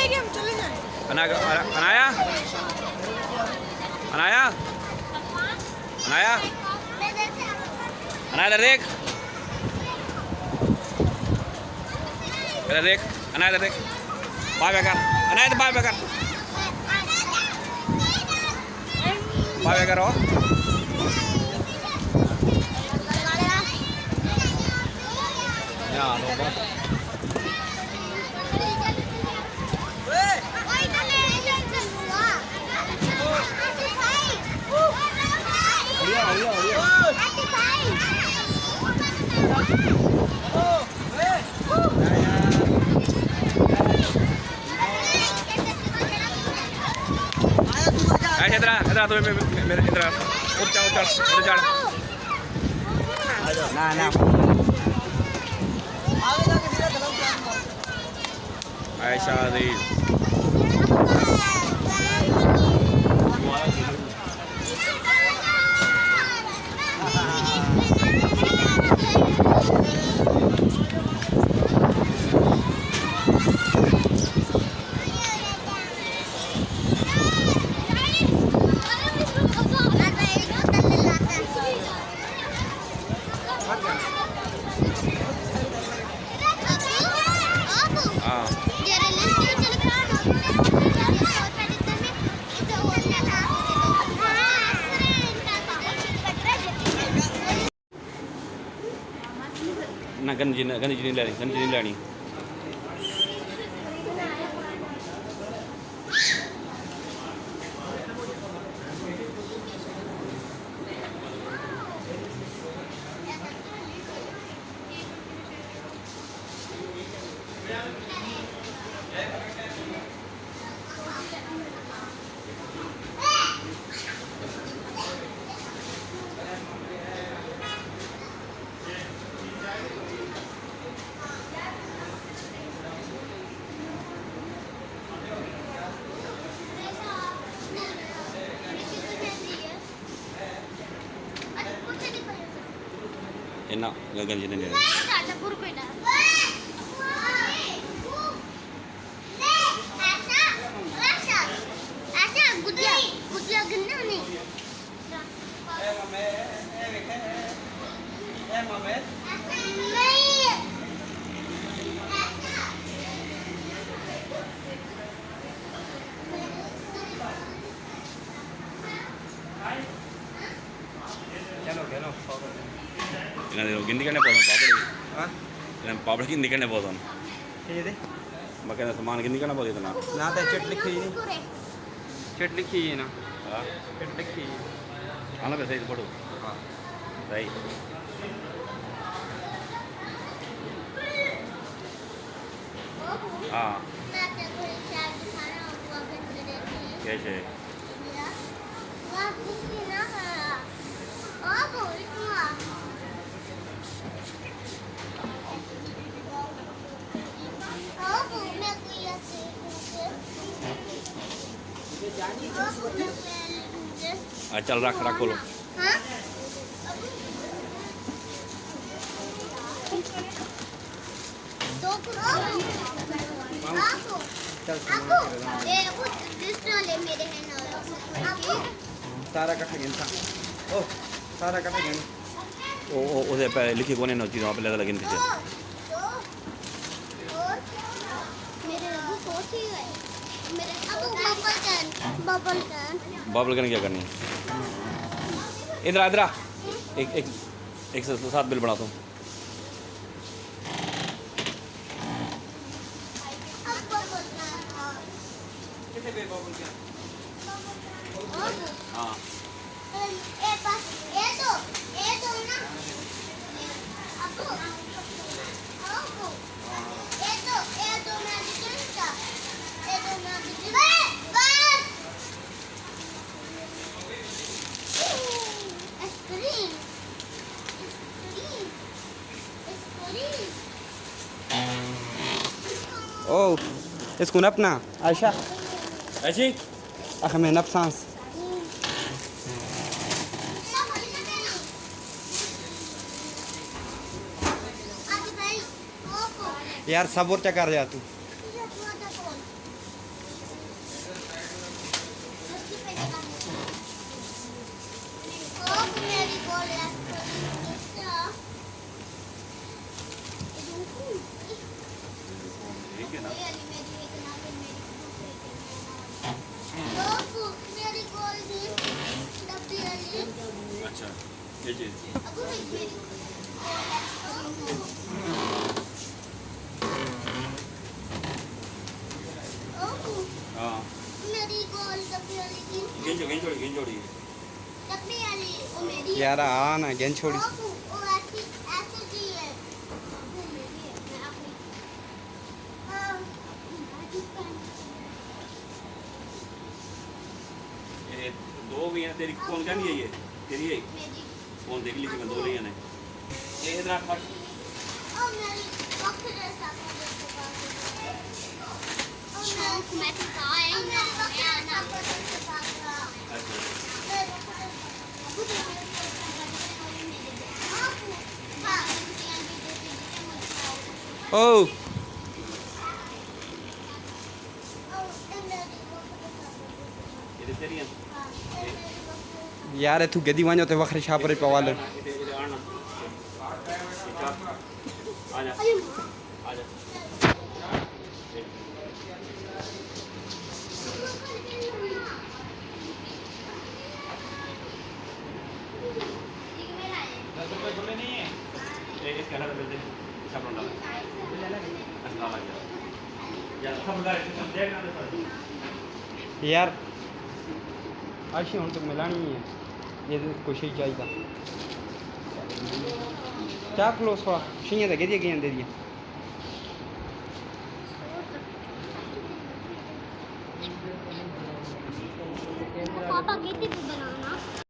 जाएगी, हम चले जाएंगे। अनाया अनाया अनाया अनाया अनाया इधर देख, इधर देख अनाया, इधर देख, बाय बाय कर अनाया, तो बाय बाय कर, बाय बाय करो। इधर इधर तो मेरे इधर उच्चा उच्चा उधर चढ़ ना ना ऐसा नहीं ना गंजी नहीं लेनी, गंजी नहीं लेनी। Enak, nggak ganti ini. గిందికనే పోదాం పాపడి పాపడి గిందికనే పోదాం మాకైనా మన గిందికనే పోతున్నా నాతో చెట్లు ఎక్కినా అన్న సైజు పడు రై कैसे चल रख रखो लो सारा कट्ठा गिनता ओ सारा कट्ठा गिन ओ उसे पे लिखी कोने नो चीज़ वहाँ पे लगा लगी पीछे बबल गन क्या करनी इधर इधर एक एक एक साथ बिल बना तुम हाँ ओ इसको नपना आयशा ऐसी अख में नप सांस यार सब्र क्या कर रहा तू अच्छा ये चीज़ हाँ गिंजोड़ी यार आ ना गेंद छोड़ी ये दो भी हैं तेरी कौन क्या नहीं है ये तेरी है कौन देख लीजिए दो नहीं है ये इधर आ ओ ये तेरी है यार तू गदी वञो त वखरे छापरे पवाल इधर आना आजा आजा इसके अंदर दे साबुन डाल अस्सलाम वालेकुम यार खबरदार इसको देखना दे यार आशी हुन तो मिलानी है ये कुछ ही चाहिए क्या क्लोज हुआ शियां तो गदी गई अंदर पापा कहते बनाना